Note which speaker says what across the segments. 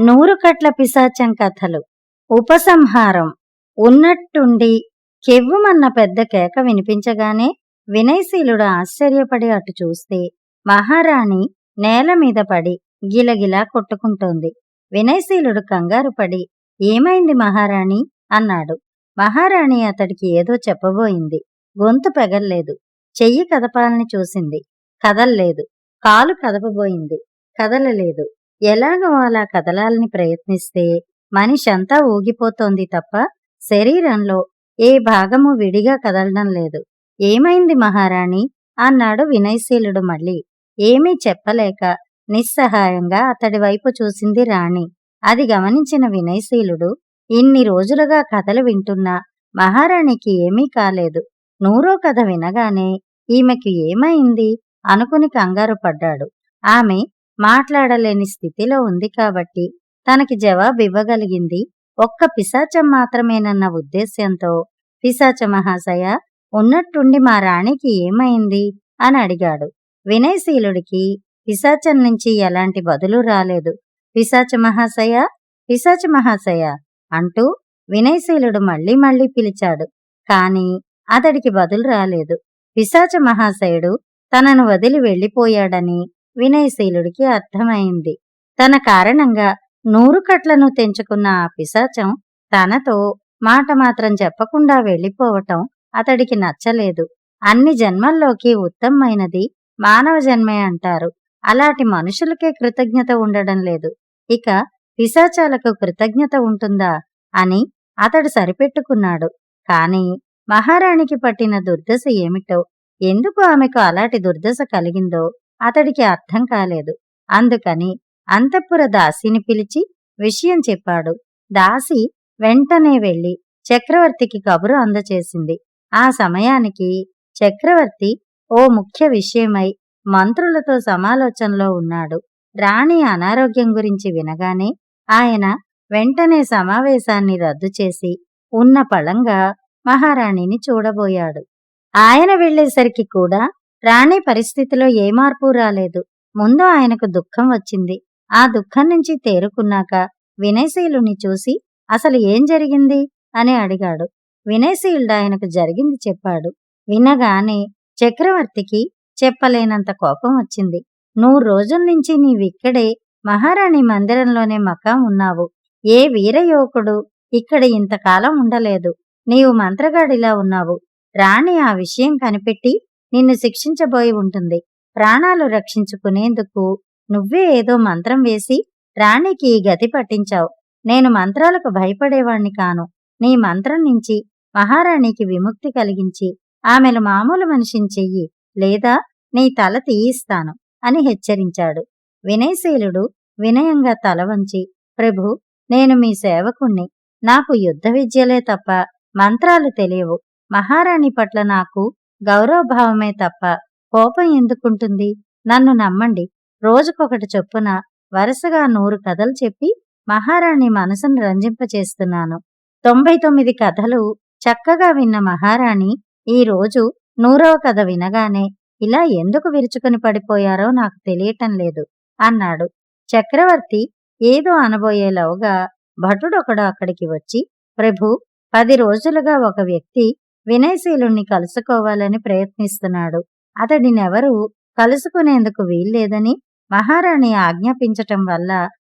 Speaker 1: నూరు కట్ల పిశాచం కథలు. ఉపసంహారం. ఉన్నట్టుండి కెవ్వుమన్న పెద్ద కేక వినిపించగానే వినయశీలుడు ఆశ్చర్యపడి అటు చూస్తే మహారాణి నేల మీద పడి గిలగిలా కొట్టుకుంటోంది. వినయశీలుడు కంగారు పడి, ఏమైంది మహారాణి అన్నాడు. మహారాణి అతడికి ఏదో చెప్పబోయింది. గొంతు పెగల్లేదు. చెయ్యి కదపాలని చూసింది, కదల్లేదు. కాలు కదపబోయింది, కదలలేదు. ఎలాగో అలా కదలాలని ప్రయత్నిస్తే మనిషంతా ఊగిపోతోంది తప్ప శరీరంలో ఏ భాగము విడిగా కదలడం లేదు. ఏమైంది మహారాణి అన్నాడు వినయశీలుడు మళ్ళీ. ఏమీ చెప్పలేక నిస్సహాయంగా అతడి వైపు చూసింది రాణి. అది గమనించిన వినయశీలుడు, ఇన్ని రోజులుగా కథలు వింటున్నా మహారాణికి ఏమీ కాలేదు, నూరో కథ వినగానే ఈమెకి ఏమైంది అనుకుని కంగారు పడ్డాడు. ఆమె మాట్లాడలేని స్థితిలో ఉంది కాబట్టి తనకి జవాబివ్వగలిగింది ఒక్క పిశాచం మాత్రమేనన్న ఉద్దేశ్యంతో, పిశాచ మహాశయ, ఉన్నట్టుండి మా రాణికి ఏమైంది అని అడిగాడు. వినయశీలుడికి పిశాచం నుంచి ఎలాంటి బదులు రాలేదు. పిశాచ మహాశయ, పిశాచ మహాశయ అంటూ వినయశీలుడు మళ్ళీ మళ్ళీ పిలిచాడు. కాని అతడికి బదులు రాలేదు. పిశాచ మహాశయుడు తనను వదిలి వెళ్ళిపోయాడని వినయశీలుడికి అర్థమైంది. తన కారణంగా 100 కట్లను తెంచుకున్న ఆ పిశాచం తనతో మాట మాత్రం చెప్పకుండా వెళ్ళిపోవటం అతడికి నచ్చలేదు. అన్ని జన్మల్లోకి ఉత్తమమైనది మానవ జన్మే అంటారు. అలాంటి మనుషులకే కృతజ్ఞత ఉండడం లేదు, ఇక పిశాచాలకు కృతజ్ఞత ఉంటుందా అని అతడు సరిపెట్టుకున్నాడు. కాని మహారాణికి పట్టిన దుర్దశ ఏమిటో, ఎందుకు ఆమెకు అలాంటి దుర్దశ కలిగిందో అతడికి అర్థం కాలేదు. అందుకని అంతఃపుర దాసిని పిలిచి విషయం చెప్పాడు. దాసి వెంటనే వెళ్లి చక్రవర్తికి కబురు అందచేసింది. ఆ సమయానికి చక్రవర్తి ఓ ముఖ్య విషయమై మంత్రులతో సమాలోచనలో ఉన్నాడు. రాణి అనారోగ్యం గురించి వినగానే ఆయన వెంటనే సమావేశాన్ని రద్దు చేసి ఉన్న పళంగా మహారాణిని చూడబోయాడు. ఆయన వెళ్లేసరికి కూడా రాణి పరిస్థితిలో ఏ మార్పు రాలేదు. ముందు ఆయనకు దుఃఖం వచ్చింది. ఆ దుఃఖం నుంచి తేరుకున్నాక వినయశీలుని చూసి అసలు ఏం జరిగింది అని అడిగాడు. వినయశీలుడు ఆయనకు జరిగింది చెప్పాడు. వినగానే చక్రవర్తికి చెప్పలేనంత కోపం వచ్చింది. 100 రోజుల నుంచి నీవిక్కడే మహారాణి మందిరంలోనే మకాం ఉన్నావు. ఏ వీరయువకుడు ఇక్కడ ఇంతకాలం ఉండలేదు. నీవు మంత్రగాడిలా ఉన్నావు. రాణి ఆ విషయం కనిపెట్టి నిన్ను శిక్షించబోయి ఉంటుంది. ప్రాణాలు రక్షించుకునేందుకు నువ్వే ఏదో మంత్రం వేసి రాణికి ఈ గతి పట్టించావు. నేను మంత్రాలకు భయపడేవాణ్ణి కాను. నీ మంత్రం నుంచి మహారాణికి విముక్తి కలిగించి ఆమెను మామూలు మనిషిని చెయ్యి, లేదా నీ తల తీయిస్తాను అని హెచ్చరించాడు. వినయశీలుడు వినయంగా తల వంచి, ప్రభు, నేను మీ సేవకుణ్ణి. నాకు యుద్ధ విద్యలే తప్ప మంత్రాలు తెలియవు. మహారాణి పట్ల నాకు గౌరవభావమే తప్ప కోపం ఎందుకుంటుంది? నన్ను నమ్మండి. రోజుకొకటి చొప్పున వరుసగా 100 కథలు చెప్పి మహారాణి మనసును రంజింపచేస్తున్నాను. 99 కథలు చక్కగా విన్న మహారాణి ఈ రోజు 100వ కథ వినగానే ఇలా ఎందుకు విరుచుకుని పడిపోయారో నాకు తెలియటం లేదు అన్నాడు. చక్రవర్తి ఏదో అనబోయేలోగా భటుడొకడు అక్కడికి వచ్చి, ప్రభు, 10 రోజులుగా ఒక వ్యక్తి వినయశీలుణ్ణి కలుసుకోవాలని ప్రయత్నిస్తున్నాడు. అతడినెవరూ కలుసుకునేందుకు వీల్లేదని మహారాణి ఆజ్ఞాపించటం వల్ల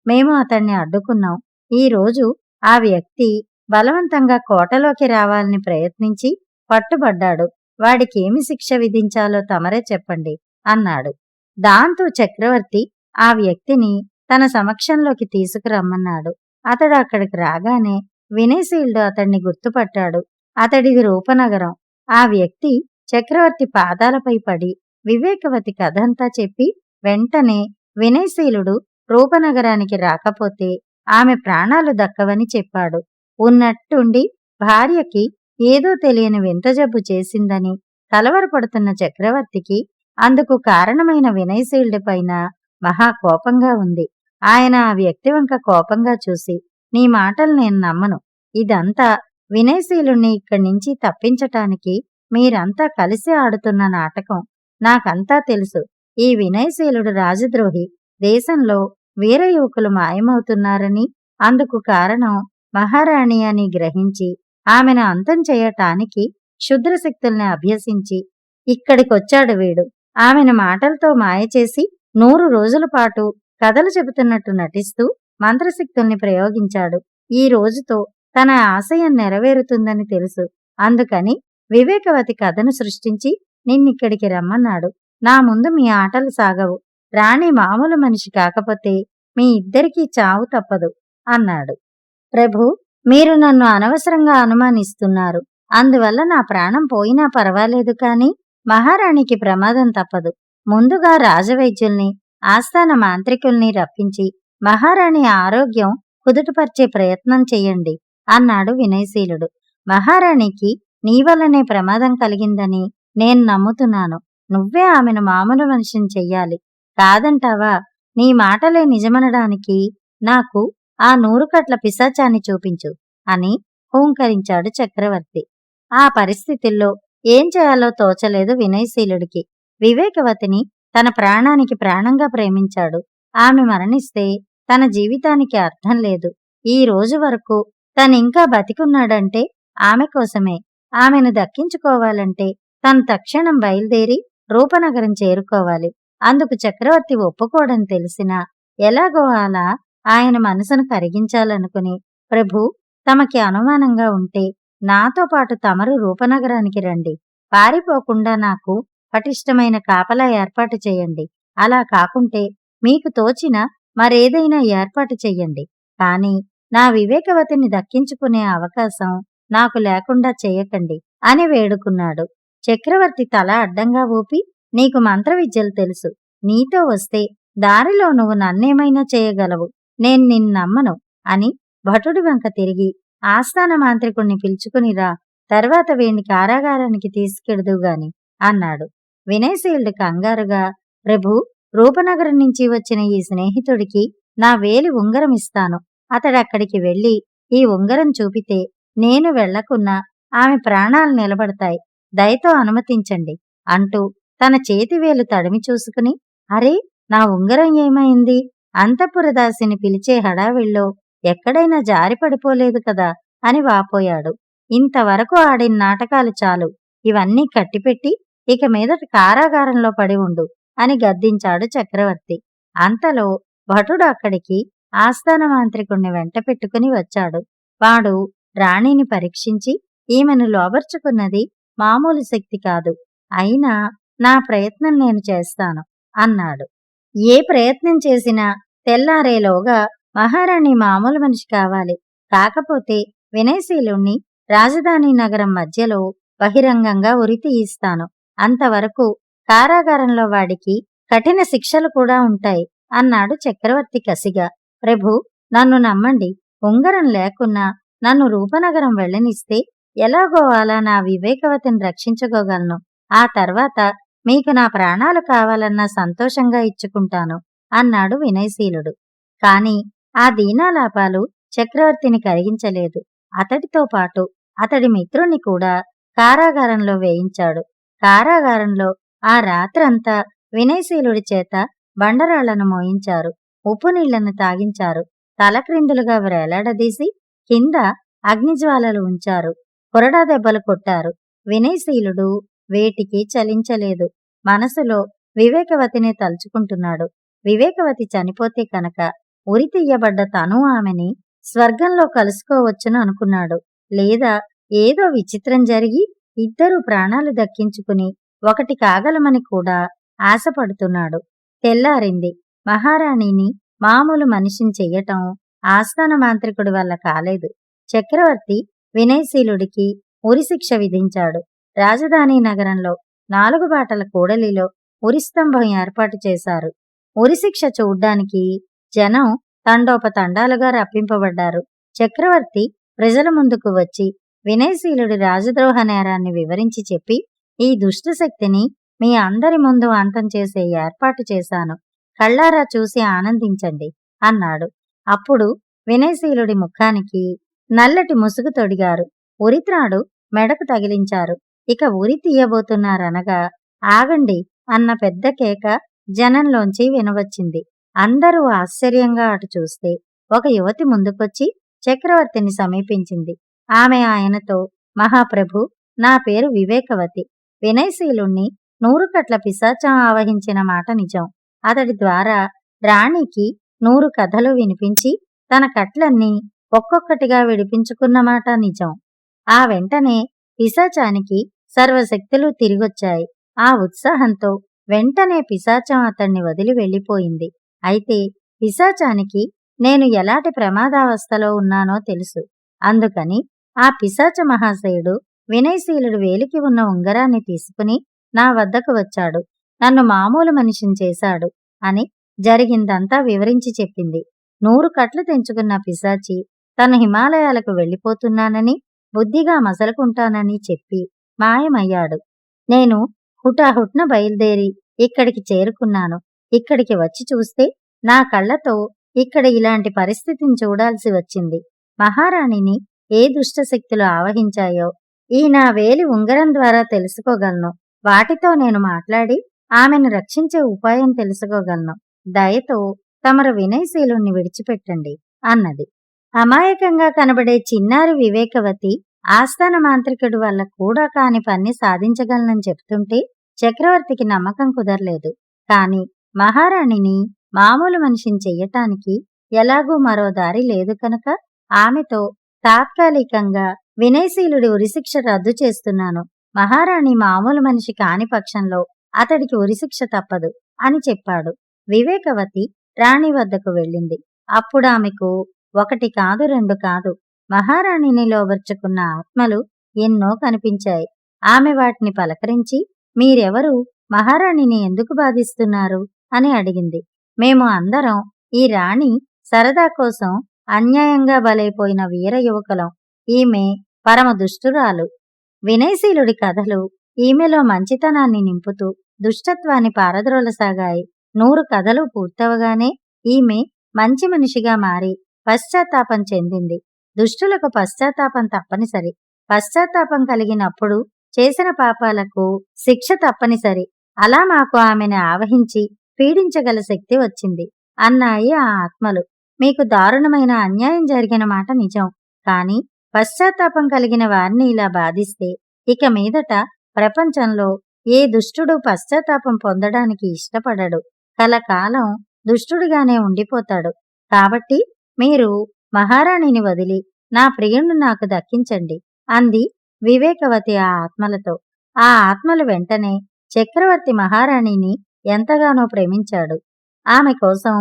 Speaker 1: మేము అతన్ని అడ్డుకున్నాం. ఈ రోజు ఆ వ్యక్తి బలవంతంగా కోటలోకి రావాలని ప్రయత్నించి పట్టుబడ్డాడు. వాడికేమి శిక్ష విధించాలో తమరే చెప్పండి అన్నాడు. దాంతో చక్రవర్తి ఆ వ్యక్తిని తన సమక్షంలోకి తీసుకురమ్మన్నాడు. అతడు అక్కడికి రాగానే వినయశీలుడు అతడిని గుర్తుపట్టాడు. అతడిది రూపనగరం. ఆ వ్యక్తి చక్రవర్తి పాదాలపై పడి వివేకవతి కథంతా చెప్పి వెంటనే వినయశీలుడు రూపనగరానికి రాకపోతే ఆమె ప్రాణాలు దక్కవని చెప్పాడు. ఉన్నట్టుండి భార్యకి ఏదో తెలియని వింత జబ్బు చేసిందని కలవరపడుతున్న చక్రవర్తికి అందుకు కారణమైన వినయశీలుడి పైన మహాకోపంగా ఉంది. ఆయన ఆ వ్యక్తి వంక కోపంగా చూసి, నీ మాటలు నేను నమ్మను. ఇదంతా వినయశీలుణ్ణి ఇక్కడి నుంచి తప్పించటానికి మీరంతా కలిసి ఆడుతున్న నాటకం. నాకంతా తెలుసు. ఈ వినయశీలుడు రాజద్రోహి. దేశంలో వీర యువకులు మాయమవుతున్నారని, అందుకు కారణం మహారాణి అని గ్రహించి ఆమెను అంతం చేయటానికి క్షుద్రశక్తుల్ని అభ్యసించి ఇక్కడికొచ్చాడు వీడు. ఆమెను మాటలతో మాయచేసి 100 రోజుల పాటు కథలు చెబుతున్నట్టు నటిస్తూ మంత్రశక్తుల్ని ప్రయోగించాడు. ఈ రోజుతో తన ఆశయం నెరవేరుతుందని తెలుసు. అందుకని వివేకవతి కథను సృష్టించి నిన్నిక్కడికి రమ్మన్నాడు. నా ముందు మీ ఆటలు సాగవు. రాణి మామూలు మనిషి కాకపోతే మీ ఇద్దరికీ చావు తప్పదు అన్నాడు. ప్రభు, మీరు నన్ను అనవసరంగా అనుమానిస్తున్నారు. అందువల్ల నా ప్రాణం పోయినా పర్వాలేదు, కాని మహారాణికి ప్రమాదం తప్పదు. ముందుగా రాజవైద్యుల్ని, ఆస్థాన మాంత్రికుల్ని రప్పించి మహారాణి ఆరోగ్యం కుదుటపర్చే ప్రయత్నం చెయ్యండి అన్నాడు వినయశీలుడు. మహారాణికి నీ వల్లనే ప్రమాదం కలిగిందని నేను నమ్ముతున్నాను. నువ్వే ఆమెను మామూలు మనిషిని చెయ్యాలి. కాదంటావా? నీ మాటలే నిజమనడానికి నాకు ఆ 100 కట్ల పిశాచాన్ని చూపించు అని హూంకరించాడు చక్రవర్తి. ఆ పరిస్థితుల్లో ఏం చేయాలో తోచలేదు వినయశీలుడికి. వివేకవతిని తన ప్రాణానికి ప్రాణంగా ప్రేమించాడు. ఆమె మరణిస్తే తన జీవితానికి అర్థం లేదు. ఈ రోజు వరకు తనింకా బతికున్నాడంటే ఆమె కోసమే. ఆమెను దక్కించుకోవాలంటే తను తక్షణం బయలుదేరి రూపనగరం చేరుకోవాలి. అందుకు చక్రవర్తి ఒప్పుకోడని తెలిసినా ఎలాగో అలా ఆయన మనసును కరిగించాలనుకుని, ప్రభు, తమకి అనుమానంగా ఉంటే నాతో పాటు తమరు రూపనగరానికి రండి. పారిపోకుండా నాకు పటిష్టమైన కాపలా ఏర్పాటు చేయండి. అలా కాకుంటే మీకు తోచిన మరేదైనా ఏర్పాటు చెయ్యండి. కాని నా వివేకవతిని దక్కించుకునే అవకాశం నాకు లేకుండా చేయకండి అని వేడుకున్నాడు. చక్రవర్తి తల అడ్డంగా ఊపి, నీకు మంత్ర విద్యలు తెలుసు. నీతో వస్తే దారిలో నువ్వు నన్నేమైనా చేయగలవు. నేను నిన్నమ్మను అని భటుడి వెంక తిరిగి ఆస్థాన మాంత్రికుణ్ణి పిలుచుకునిరా, తర్వాత వీణ్ణి కారాగారానికి తీసుకెడుదువుగాని అన్నాడు. వినయశీలుడు కంగారుగా, ప్రభు, రూపనగరం నుంచి వచ్చిన ఈ స్నేహితుడికి నా వేలి ఉంగరం ఇస్తాను. అతడక్కడికి వెళ్ళి ఈ ఉంగరం చూపితే నేను వెళ్లకున్నా ఆమె ప్రాణాలు నిలబడతాయి. దయతో అనుమతించండి అంటూ తన చేతివేలు తడిమి చూసుకుని, అరే, నా ఉంగరం ఏమైంది? అంతఃపురదాసిని పిలిచే హడావిళ్ళో ఎక్కడైనా జారిపడిపోలేదు కదా అని వాపోయాడు. ఇంతవరకు ఆడిన నాటకాలు చాలు. ఇవన్నీ కట్టిపెట్టి ఇక మీదట కారాగారంలో పడి ఉండు అని గద్దించాడు చక్రవర్తి. అంతలో భటుడు అక్కడికి ఆస్థాన మాంత్రికుణ్ణి వెంట పెట్టుకుని వచ్చాడు. వాడు రాణిని పరీక్షించి, ఈమెను లోబర్చుకున్నది మామూలు శక్తి కాదు. అయినా నా ప్రయత్నం నేను చేస్తాను అన్నాడు. ఏ ప్రయత్నం చేసినా తెల్లారేలోగా మహారాణి మామూలు మనిషి కావాలి. కాకపోతే వినయశీలుణ్ణి రాజధాని నగరం మధ్యలో బహిరంగంగా ఉరితీయిస్తాను. అంతవరకు కారాగారంలో వాడికి కఠిన శిక్షలు కూడా ఉంటాయి అన్నాడు చక్రవర్తి కసిగా. ప్రభు, నన్ను నమ్మండి. ఉంగరం లేకున్నా నన్ను రూపనగరం వెళ్ళనిస్తే ఎలాగో అలా నా వివేకవతిని రక్షించుకోగలను. ఆ తర్వాత మీకు నా ప్రాణాలు కావాలన్నా సంతోషంగా ఇచ్చుకుంటాను అన్నాడు వినయశీలుడు. కాని ఆ దీనాలాపాలు చక్రవర్తిని కరిగించలేదు. అతడితో పాటు అతడి మిత్రుణ్ణి కూడా కారాగారంలో వేయించాడు. కారాగారంలో ఆ రాత్రంతా వినయశీలుడి చేత బండరాళ్లను మోయించారు. ఉప్పు నీళ్లను తాగించారు. తలక్రిందులుగా వ్రేలాడదీసి కింద అగ్నిజ్వాలలు ఉంచారు. కొరడా దెబ్బలు కొట్టారు. వినయశీలుడు వేటికి చలించలేదు. మనసులో వివేకవతినే తలుచుకుంటున్నాడు. వివేకవతి చనిపోతే కనుక ఉరి తీయబడ్డ తను ఆమెని స్వర్గంలో కలుసుకోవచ్చును అనుకున్నాడు. లేదా ఏదో విచిత్రం జరిగి ఇద్దరూ ప్రాణాలు దక్కించుకుని ఒకటి కాగలమని కూడా ఆశపడుతున్నాడు. తెల్లారింది. మహారాణిని మామూలు మనిషిని చెయ్యటం ఆస్థాన మాంత్రికుడి వల్ల కాలేదు. చక్రవర్తి వినయశీలుడికి ఉరిశిక్ష విధించాడు. రాజధాని నగరంలో 4 బాటల కూడలిలో ఉరిస్తంభం ఏర్పాటు చేశారు. ఉరిశిక్ష చూడ్డానికి జనం తండోపతండాలుగా రప్పింపబడ్డారు. చక్రవర్తి ప్రజల ముందుకు వచ్చి వినయశీలుడి రాజద్రోహ నేరాన్ని వివరించి చెప్పి, ఈ దుష్టశక్తిని మీ అందరి ముందు అంతం చేసే ఏర్పాటు చేశాను. కళ్ళారా చూసి ఆనందించండి అన్నాడు. అప్పుడు వినయశీలుడి ముఖానికి నల్లటి ముసుగు తొడిగారు. ఉరిత్రాడు మెడకు తగిలించారు. ఇక ఉరి తీయబోతున్నారనగా, ఆగండి అన్న పెద్ద కేక జనంలోంచి వినవచ్చింది. అందరూ ఆశ్చర్యంగా అటు చూస్తే ఒక యువతి ముందుకొచ్చి చక్రవర్తిని సమీపించింది. ఆమె ఆయనతో, మహాప్రభు, నా పేరు వివేకవతి. వినయశీలుణ్ణి 100 కట్ల పిశాచం ఆవహించిన మాట నిజం. అతడి ద్వారా రాణికి 100 కథలు వినిపించి తన కట్లన్నీ ఒక్కొక్కటిగా విడిపించుకున్న మాట నిజం. ఆ వెంటనే పిశాచానికి సర్వశక్తులు తిరిగొచ్చాయి. ఆ ఉత్సాహంతో వెంటనే పిశాచం అతన్ని వదిలి వెళ్ళిపోయింది. అయితే పిశాచానికి నేను ఎలాంటి ప్రమాదావస్థలో ఉన్నానో తెలుసు. అందుకని ఆ పిశాచ మహాశయుడు వినయశీలుడు వేలికి ఉన్న ఉంగరాన్ని తీసుకుని నా వద్దకు వచ్చాడు. నన్ను మామూలు మనిషిని చేశాడు అని జరిగిందంతా వివరించి చెప్పింది. 100 కట్లు తెంచుకున్న పిశాచి తను హిమాలయాలకు వెళ్ళిపోతున్నానని, బుద్ధిగా మసలుకుంటానని చెప్పి మాయమయ్యాడు. నేను హుటాహుట్న బయలుదేరి ఇక్కడికి చేరుకున్నాను. ఇక్కడికి వచ్చి చూస్తే నా కళ్ళతో ఇక్కడ ఇలాంటి పరిస్థితిని చూడాల్సి వచ్చింది. మహారాణిని ఏ దుష్టశక్తులు ఆవహించాయో ఈ నా వేలి ఉంగరం ద్వారా తెలుసుకోగలను. వాటితో నేను మాట్లాడి ఆమెను రక్షించే ఉపాయం తెలుసుకోగలను. దయతో తమరు వినయశీలుణ్ణి విడిచిపెట్టండి అన్నది. అమాయకంగా కనబడే చిన్నారి వివేకవతి ఆస్థాన మాంత్రికుడి వల్ల కూడా కాని పన్ని సాధించగలనని చెప్తుంటే చక్రవర్తికి నమ్మకం కుదరలేదు. కాని మహారాణిని మామూలు మనిషిని చెయ్యటానికి ఎలాగూ మరో దారి లేదు కనుక ఆమెతో తాత్కాలికంగా వినయశీలుడి ఉరిశిక్ష రద్దు చేస్తున్నాను. మహారాణి మామూలు మనిషి కాని పక్షంలో అతడికి ఉరిశిక్ష తప్పదు అని చెప్పాడు. వివేకవతి రాణి వద్దకు వెళ్ళింది. అప్పుడామెకు 1 కాదు 2 కాదు, మహారాణిని లోబర్చుకున్న ఆత్మలు ఎన్నో కనిపించాయి. ఆమె వాటిని పలకరించి, మీరెవరు, మహారాణిని ఎందుకు బాధిస్తున్నారు అని అడిగింది. మేము అందరం ఈ రాణి సరదా కోసం అన్యాయంగా బలైపోయిన వీర యువకులం. ఈమె పరమ దుష్టురాలు. వినయశీలుడి కథలు ఈమెలో మంచితనాన్ని నింపుతూ దుష్టత్వాన్ని పారద్రోలసాగాయి. 100 కథలు పూర్తవగానే ఈమె మంచి మనిషిగా మారి పశ్చాత్తాపం చెందింది. దుష్టులకు పశ్చాత్తాపం తప్పనిసరి. పశ్చాత్తాపం కలిగినప్పుడు చేసిన పాపాలకు శిక్ష తప్పనిసరి. అలా మాకు ఆమెను ఆవహించి పీడించగల శక్తి వచ్చింది అన్నాయి ఆ ఆత్మలు. మీకు దారుణమైన అన్యాయం జరిగిన మాట నిజం. కాని పశ్చాత్తాపం కలిగిన వారిని ఇలా బాధిస్తే ఇక మీదట ప్రపంచంలో ఏ దుష్టుడు పశ్చాత్తాపం పొందడానికి ఇష్టపడడు. కలకాలం దుష్టుడిగానే ఉండిపోతాడు. కాబట్టి మీరు మహారాణిని వదిలి నా ప్రియుణ్ణి నాకు దక్కించండి అంది వివేకవతి ఆ ఆత్మలతో. ఆ ఆత్మలు వెంటనే చక్రవర్తి మహారాణిని ఎంతగానో ప్రేమించాడు. ఆమె కోసం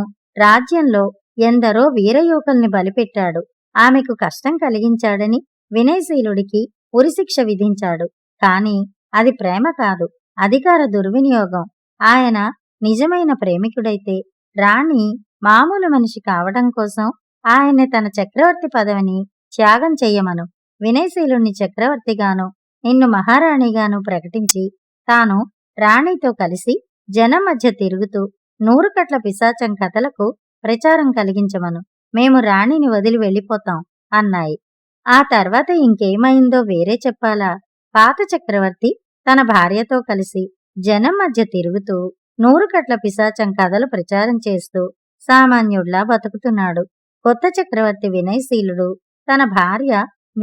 Speaker 1: రాజ్యంలో ఎందరో వీరయువకుల్ని బలిపెట్టాడు. ఆమెకు కష్టం కలిగించాడని వినయశీలుడికి ఉరిశిక్ష విధించాడు. కాని అది ప్రేమ కాదు, అధికార దుర్వినియోగం. ఆయన నిజమైన ప్రేమికుడైతే రాణి మామూలు మనిషి కావడం కోసం ఆయన్ని తన చక్రవర్తి పదవిని త్యాగం చెయ్యమను. వినయశీలుణ్ణి చక్రవర్తిగాను నిన్ను మహారాణిగాను ప్రకటించి తాను రాణితో కలిసి జనం మధ్య తిరుగుతూ 100 కట్ల పిశాచం కథలకు ప్రచారం కలిగించమను. మేము రాణిని వదిలి వెళ్ళిపోతాం అన్నాయి. ఆ తర్వాత ఇంకేమైందో వేరే చెప్పాలా? పాత చక్రవర్తి తన భార్యతో కలిసి జనం మధ్య తిరుగుతూ 100 కట్ల పిశాచం కథలు ప్రచారం చేస్తూ సామాన్యుడ్లా బతుకుతున్నాడు. కొత్త చక్రవర్తి వినయశీలుడు తన భార్య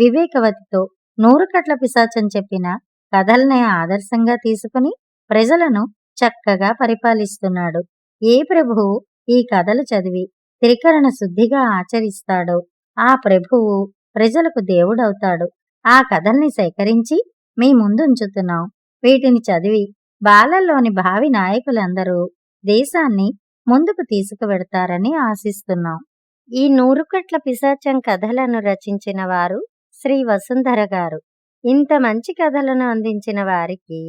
Speaker 1: వివేకవతితో 100 కట్ల పిశాచం చెప్పిన కథల్నే ఆదర్శంగా తీసుకుని ప్రజలను చక్కగా పరిపాలిస్తున్నాడు. ఏ ప్రభువు ఈ కథలు చదివి త్రికరణ శుద్ధిగా ఆచరిస్తాడో ఆ ప్రభువు ప్రజలకు దేవుడవుతాడు. ఆ కథల్ని సేకరించి మీ ముందుంచుతున్నాం. వీటిని చదివి బాలల్లోని భావి నాయకులందరూ దేశాన్ని ముందుకు తీసుకువెడతారని ఆశిస్తున్నాం. ఈ 100 కట్ల పిశాచం కథలను రచించిన వారు శ్రీ వసుంధర గారు. ఇంత మంచి కథలను అందించిన వారికి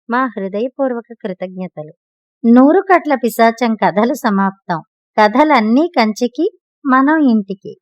Speaker 1: మా హృదయపూర్వక కృతజ్ఞతలు. 100 కట్ల పిశాచం కథలు సమాప్తం. కథలన్నీ కంచికి, మనం ఇంటికి.